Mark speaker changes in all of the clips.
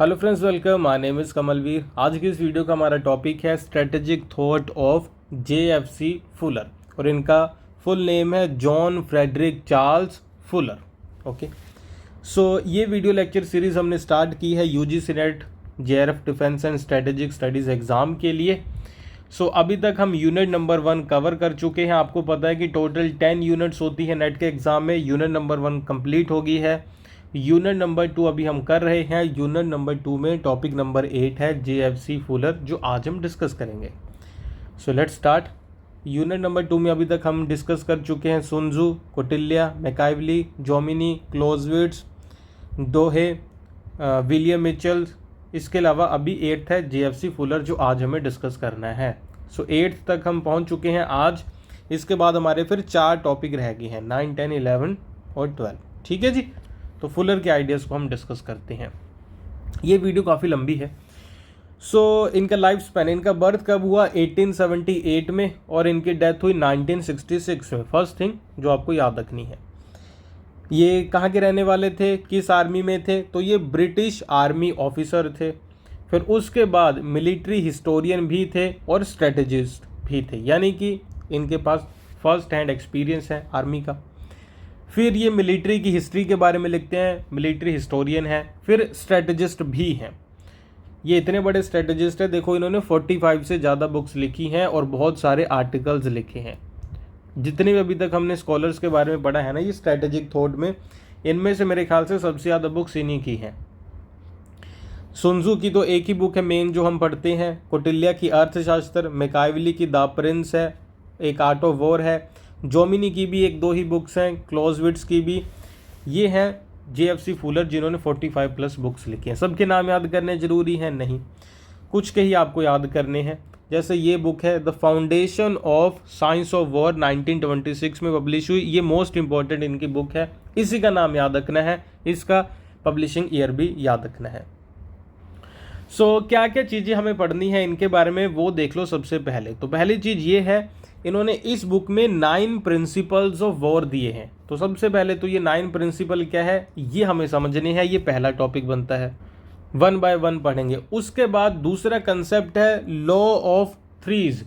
Speaker 1: Hello friends, welcome. My name is Kamalveer. आज की इस वीडियो का हमारा टॉपिक है strategic thought of JFC Fuller और इनका फुल नेम है John Frederick Charles Fuller. Okay, so ये वीडियो लेक्चर सीरीज़ हमने स्टार्ट की है UGC NET JRF defence and strategic studies exam के लिए। सो अभी तक हम यूनिट नंबर 1 कवर कर चुके हैं। आपको पता है कि टोटल 10 यूनिट्स होती है नेट के एग्ज़ाम में। यूनिट नंबर 1 कंप्लीट हो गई है। यूनिट नंबर 2 अभी हम कर रहे हैं। यूनिट नंबर 2 में टॉपिक नंबर 8 है JFC फुलर, जो आज हम डिस्कस करेंगे। सो लेट्स स्टार्ट। यूनिट नंबर 2 में अभी तक हम डिस्कस कर चुके हैं सुन त्जू, कौटिल्य, मैकाइवली, जॉमिनी, क्लॉज़विट्ज़, दोहे, विलियम मिचेल। इसके अलावा अभी 8th है JFC फुलर, जो आज हमें डिस्कस करना है। सो 8th तक हम पहुंच चुके हैं आज। इसके बाद हमारे फिर 4 टॉपिक रह गए हैं, 9, 10, 11 और 12। ठीक है जी। तो फुलर के आइडियाज़ को हम डिस्कस करते हैं। ये वीडियो काफ़ी लंबी है। सो इनका लाइफ स्पैन, इनका बर्थ कब हुआ 1878 में और इनकी डेथ हुई 1966 में। फर्स्ट थिंग जो आपको याद रखनी है, ये कहाँ के रहने वाले थे, किस आर्मी में थे, तो ये ब्रिटिश आर्मी ऑफिसर थे। फिर उसके बाद मिलिट्री हिस्टोरियन भी थे और स्ट्रेटेजिस्ट भी थे, यानी कि इनके पास फर्स्ट हैंड एक्सपीरियंस है आर्मी का। फिर ये मिलिट्री की हिस्ट्री के बारे में लिखते हैं, मिलिट्री हिस्टोरियन है। फिर स्ट्रेटेजिस्ट भी हैं। ये इतने बड़े स्ट्रेटेजिस्ट हैं, देखो इन्होंने 45 से ज़्यादा बुक्स लिखी हैं और बहुत सारे आर्टिकल्स लिखे हैं। जितने भी अभी तक हमने स्कॉलर्स के बारे में पढ़ा है ना ये स्ट्रेटेजिक थॉट में, इनमें से मेरे ख्याल से सबसे ज़्यादा बुक्स इन्हीं की हैं। सुन त्जू की तो एक ही बुक है मेन जो हम पढ़ते हैं, कौटिल्य की अर्थशास्त्र, मैकाइवली की द प्रिंस है, एक आर्ट ऑफ वॉर है, जॉमिनी की भी 1-2 ही बुक्स हैं, क्लॉज़विट्ज़ की भी। ये हैं JFC फुलर जिन्होंने 45 प्लस बुक्स लिखी हैं। सबके नाम याद करने ज़रूरी हैं नहीं, कुछ के ही आपको याद करने हैं। जैसे ये बुक है the foundation of science of war, 1926 में पब्लिश हुई। ये मोस्ट इंपॉर्टेंट इनकी बुक है, इसी का नाम याद रखना है, इसका पब्लिशिंग ईयर भी याद रखना है। सो क्या क्या चीज़ें हमें पढ़नी है इनके बारे में वो देख लो। सबसे पहले तो पहली चीज़ ये है, इन्होंने इस बुक में 9 प्रिंसिपल्स ऑफ वॉर दिए हैं। तो सबसे पहले तो ये 9 प्रिंसिपल क्या है ये हमें समझने हैं, ये पहला टॉपिक बनता है। 1 बाय 1 पढ़ेंगे। उसके बाद दूसरा कंसेप्ट है लॉ ऑफ थ्रीज,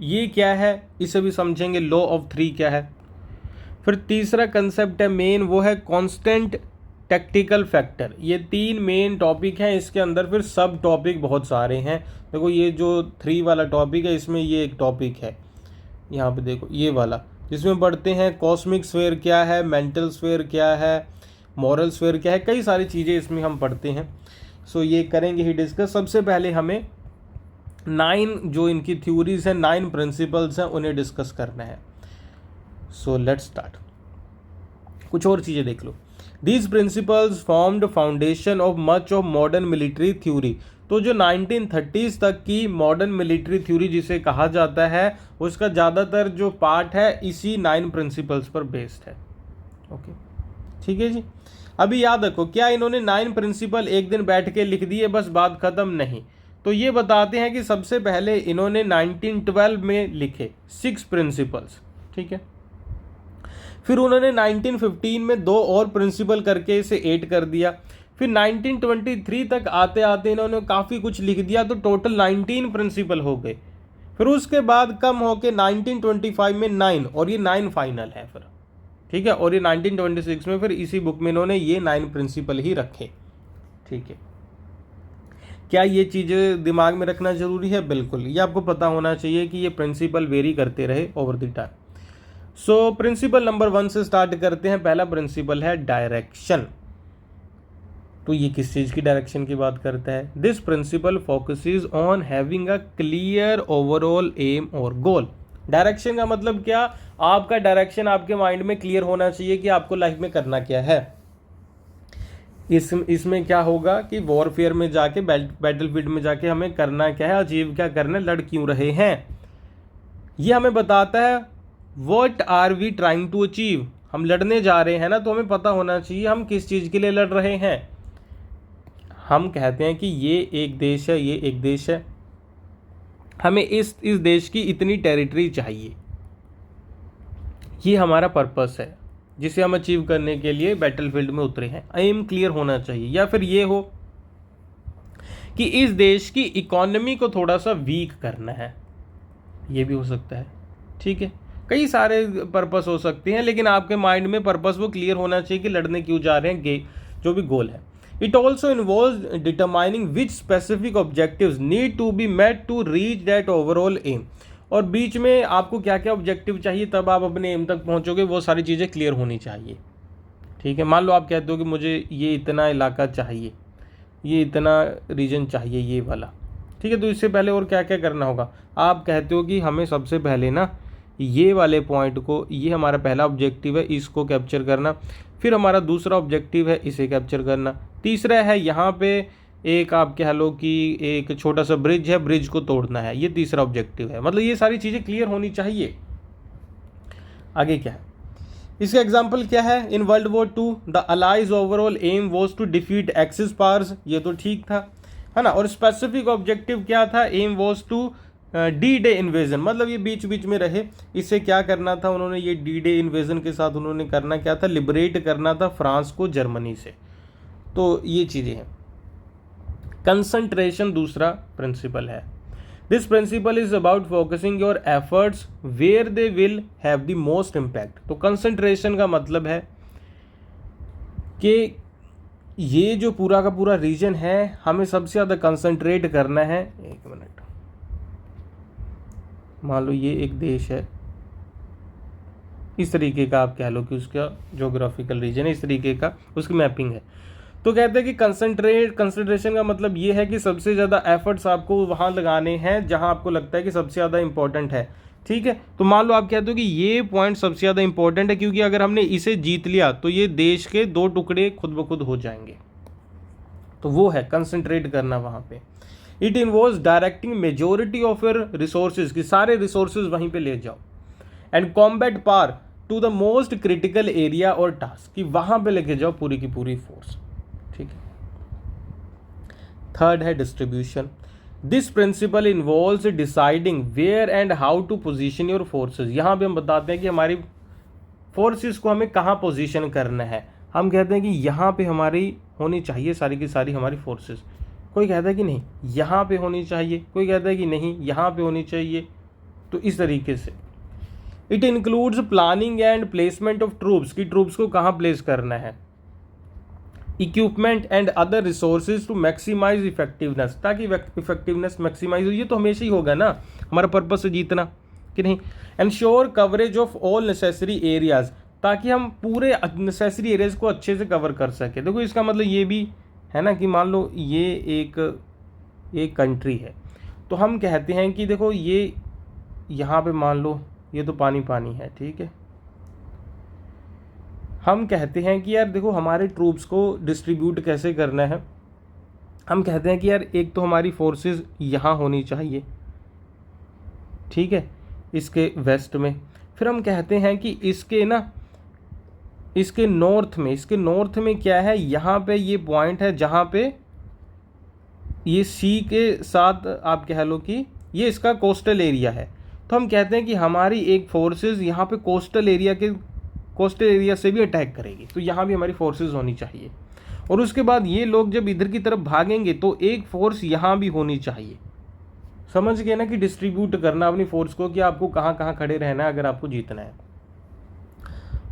Speaker 1: ये क्या है इसे भी समझेंगे, लॉ ऑफ 3 क्या है। फिर तीसरा कंसेप्ट है मेन, वो है कांस्टेंट टैक्टिकल फैक्टर। ये 3 मेन टॉपिक हैं, इसके अंदर फिर सब टॉपिक बहुत सारे हैं। देखो ये जो 3 वाला टॉपिक है, इसमें ये एक टॉपिक है यहाँ पे, देखो ये वाला, जिसमें पढ़ते हैं कॉस्मिक स्फीयर क्या है, मेंटल स्फीयर क्या है, मॉरल स्फीयर क्या है, कई सारी चीज़ें इसमें हम पढ़ते हैं। सो ये करेंगे ही डिस्कस। सबसे पहले हमें 9 जो इनकी थ्योरीज हैं, 9 प्रिंसिपल्स हैं, उन्हें डिस्कस करना है। So let's start. कुछ और चीज़ें देख लो। These principles formed foundation of much of modern military theory. तो जो 1930s तक की मॉडर्न मिलिट्री थ्योरी जिसे कहा जाता है, उसका ज़्यादातर जो पार्ट है इसी 9 प्रिंसिपल्स पर बेस्ड है। ओके, ठीक है जी। अभी याद रखो, क्या इन्होंने 9 प्रिंसिपल एक दिन बैठ के लिख दिए बस बात ख़त्म? नहीं। तो ये बताते हैं कि सबसे पहले इन्होंने 1912 में लिखे 6 प्रिंसिपल्स, ठीक है। फिर उन्होंने 1915 में 2 और प्रिंसिपल करके इसे 8 कर दिया। फिर 1923 तक आते आते इन्होंने काफ़ी कुछ लिख दिया, तो टोटल 19 प्रिंसिपल हो गए। फिर उसके बाद कम होके 1925 में 9, और ये 9 फाइनल है फिर, ठीक है। और ये 1926 में फिर इसी बुक में इन्होंने ये 9 प्रिंसिपल ही रखे, ठीक है। क्या ये चीज़ें दिमाग में रखना ज़रूरी है? बिल्कुल, ये आपको पता होना चाहिए कि ये प्रिंसिपल वेरी करते रहे over the time. So principle number 1 से स्टार्ट करते हैं। पहला प्रिंसिपल है डायरेक्शन। तो ये किस चीज़ की डायरेक्शन की बात करता है? This principle focuses on having a clear overall aim और गोल। डायरेक्शन का मतलब क्या? आपका डायरेक्शन आपके माइंड में क्लियर होना चाहिए कि आपको लाइफ में करना क्या है। इसमें क्या होगा कि वॉरफेयर में जाके, बैटलफील्ड में जाके हमें करना क्या है, अचीव क्या करना है, लड़ क्यों रहे हैं, ये हमें बताता है। What are we trying to achieve, हम लड़ने जा रहे हैं ना, तो हमें पता होना चाहिए हम किस चीज़ के लिए लड़ रहे हैं। हम कहते हैं कि ये एक देश है, ये एक देश है, हमें इस देश की इतनी टेरिटरी चाहिए, ये हमारा पर्पस है जिसे हम अचीव करने के लिए बैटलफील्ड में उतरे हैं। एम क्लियर होना चाहिए। या फिर ये हो कि इस देश की इकोनॉमी को थोड़ा सा वीक करना है, ये भी हो सकता है। ठीक है, कई सारे पर्पस हो सकते हैं, लेकिन आपके माइंड में पर्पस वो क्लियर होना चाहिए कि लड़ने क्यों जा रहे हैं, जो भी गोल है। It also involve determining which specific objectives need to be met to reach that overall aim, और बीच में आपको क्या क्या ऑब्जेक्टिव चाहिए तब आप अपने एम तक पहुंचोगे, वो सारी चीज़ें क्लियर होनी चाहिए। ठीक है, मान लो आप कहते हो कि मुझे ये इतना इलाका चाहिए, ये इतना रीजन चाहिए, ये वाला। ठीक है, तो इससे पहले और क्या क्या करना होगा? आप कहते हो कि हमें सबसे पहले ना ये वाले पॉइंट को, ये हमारा पहला ऑब्जेक्टिव है, इसको कैप्चर करना, फिर हमारा दूसरा ऑब्जेक्टिव है इसे कैप्चर करना, तीसरा है यहाँ पे एक आप कह लो कि एक छोटा सा ब्रिज है, ब्रिज को तोड़ना है, ये तीसरा ऑब्जेक्टिव है। मतलब ये सारी चीज़ें क्लियर होनी चाहिए। आगे क्या है, इसका एग्जाम्पल क्या है? In world war 2 the allies overall aim was to defeat axis powers, ये तो ठीक था, है ना। और स्पेसिफिक ऑब्जेक्टिव क्या था? Aim was to D day invasion, मतलब ये बीच बीच में रहे, इससे क्या करना था उन्होंने? ये डी डे इन्वेजन के साथ उन्होंने करना क्या था? लिबरेट करना था फ्रांस को जर्मनी से। तो ये चीज़ें हैं। कंसंट्रेशन दूसरा प्रिंसिपल है। This principle is about focusing your efforts where they will have the most impact. तो कंसंट्रेशन का मतलब है कि ये जो पूरा का पूरा रीजन है, हमें सबसे ज़्यादा कंसंट्रेट करना है। एक मिनट, मान लो ये एक देश है, इस तरीके का आप कह लो कि उसका ज्योग्राफिकल रीजन है, इस तरीके का उसकी मैपिंग है। तो कहते हैं कि कंसंट्रेशन का मतलब ये है कि सबसे ज़्यादा एफर्ट्स आपको वहाँ लगाने हैं जहाँ आपको लगता है कि सबसे ज़्यादा इंपॉर्टेंट है। ठीक है, तो मान लो आप कहते हो कि ये पॉइंट सबसे ज़्यादा इंपॉर्टेंट है, क्योंकि अगर हमने इसे जीत लिया तो ये देश के 2 टुकड़े खुद ब खुद हो जाएंगे। तो वो है कंसंट्रेट करना वहाँ पे। It involves directing majority of your resources, कि सारे रिसोर्सेज वहीं पे ले जाओ। And combat power to the most critical area और टास्क, कि वहाँ पे लेके जाओ पूरी की पूरी फोर्स। ठीक है। थर्ड है distribution. This principle involves deciding where and how to position your forces. यहाँ पे हम बताते हैं कि हमारी फोर्सेस को हमें कहाँ पोजीशन करना है। हम कहते हैं कि यहाँ पे हमारी होनी चाहिए सारी की सारी हमारी फोर्सेस। कोई कहता है कि नहीं यहाँ पे होनी चाहिए, कोई कहता है कि नहीं यहाँ पे होनी चाहिए। तो इस तरीके से it includes planning and placement of troops, की ट्रूप्स को कहाँ प्लेस करना है, equipment and other resources to maximize effectiveness, ताकि इफेक्टिवनेस मैक्सिमाइज हो। ये तो हमेशा ही होगा ना हमारा पर्पस है जीतना, कि नहीं। Ensure coverage of all necessary areas, ताकि हम पूरे नेसेसरी एरियाज को अच्छे से कवर कर सके। देखो इसका मतलब ये भी है ना कि मान लो ये एक कंट्री है, तो हम कहते हैं कि देखो ये यहाँ पे मान लो ये तो पानी पानी है, ठीक है। हम कहते हैं कि यार देखो हमारे ट्रूप्स को डिस्ट्रीब्यूट कैसे करना है। हम कहते हैं कि यार एक तो हमारी फोर्सेस यहाँ होनी चाहिए, ठीक है, इसके वेस्ट में। फिर हम कहते हैं कि इसके नॉर्थ में क्या है, यहाँ पे ये पॉइंट है जहाँ पे ये सी के साथ आप कह लो कि ये इसका कोस्टल एरिया है। तो हम कहते हैं कि हमारी एक फोर्सेस यहाँ पे कोस्टल एरिया से भी अटैक करेगी, तो यहाँ भी हमारी फोर्सेस होनी चाहिए। और उसके बाद ये लोग जब इधर की तरफ भागेंगे तो एक फोर्स यहाँ भी होनी चाहिए। समझ गए ना कि डिस्ट्रीब्यूट करना अपनी फोर्स को, कि आपको कहाँ कहाँ खड़े रहना है अगर आपको जीतना है।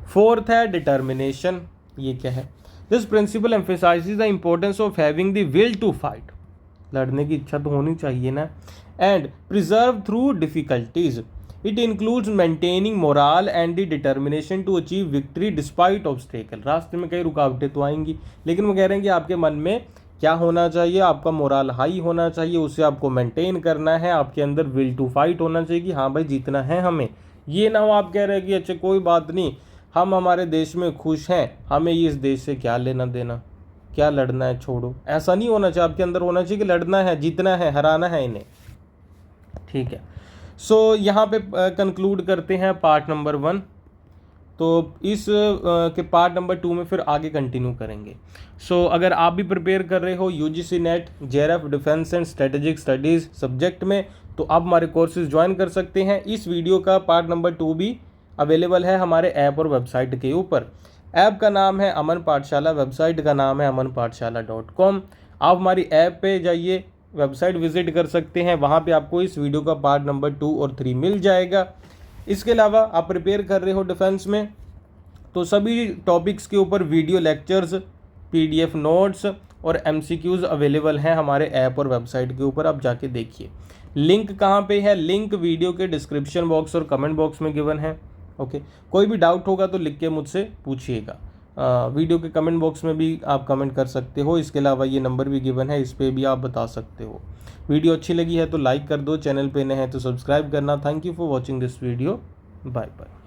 Speaker 1: फोर्थ है डिटर्मिनेशन। ये क्या है? This principle emphasizes the importance of having the will to fight, लड़ने की इच्छा तो होनी चाहिए ना। And preserve through difficulties, it includes maintaining morale and the determination to achieve victory despite obstacle. रास्ते में कई रुकावटें तो आएंगी, लेकिन वो कह रहे हैं कि आपके मन में क्या होना चाहिए, आपका मोरल हाई होना चाहिए, उसे आपको मेंटेन करना है। आपके अंदर विल टू फाइट होना चाहिए कि हाँ भाई जीतना है हमें। ये ना हो आप कह रहे हैं कि अच्छा कोई बात नहीं, हम हमारे देश में खुश हैं, हमें इस देश से क्या लेना देना, क्या लड़ना है, छोड़ो। ऐसा नहीं होना चाहिए। आपके अंदर होना चाहिए कि लड़ना है, जीतना है, हराना है इन्हें। ठीक है, सो यहाँ पे कंक्लूड करते हैं पार्ट नंबर 1। तो इस के पार्ट नंबर 2 में फिर आगे कंटिन्यू करेंगे। सो अगर आप भी प्रिपेयर कर रहे हो UGC net, JRF, defence and strategic studies subject में, तो आप हमारे कोर्सेज ज्वाइन कर सकते हैं। इस वीडियो का पार्ट नंबर 2 भी अवेलेबल है हमारे ऐप और वेबसाइट के ऊपर। ऐप का नाम है अमन पाठशाला, वेबसाइट का नाम है amanpathshala.com। आप हमारी ऐप पे जाइए, वेबसाइट विजिट कर सकते हैं, वहाँ पे आपको इस वीडियो का पार्ट नंबर 2 और 3 मिल जाएगा। इसके अलावा आप प्रिपेयर कर रहे हो डिफेंस में, तो सभी टॉपिक्स के ऊपर वीडियो लेक्चर्स, PDF नोट्स और MCQs अवेलेबल हैं हमारे ऐप और वेबसाइट के ऊपर, आप जाके देखिए। लिंक कहाँ पे है? लिंक वीडियो के डिस्क्रिप्शन बॉक्स और कमेंट बॉक्स में गिवन है। ओके, कोई भी डाउट होगा तो लिख के मुझसे पूछिएगा। वीडियो के कमेंट बॉक्स में भी आप कमेंट कर सकते हो। इसके अलावा ये नंबर भी गिवन है, इस पर भी आप बता सकते हो। वीडियो अच्छी लगी है तो लाइक कर दो, चैनल पे नए हैं तो सब्सक्राइब करना। Thank you for watching this video. Bye bye.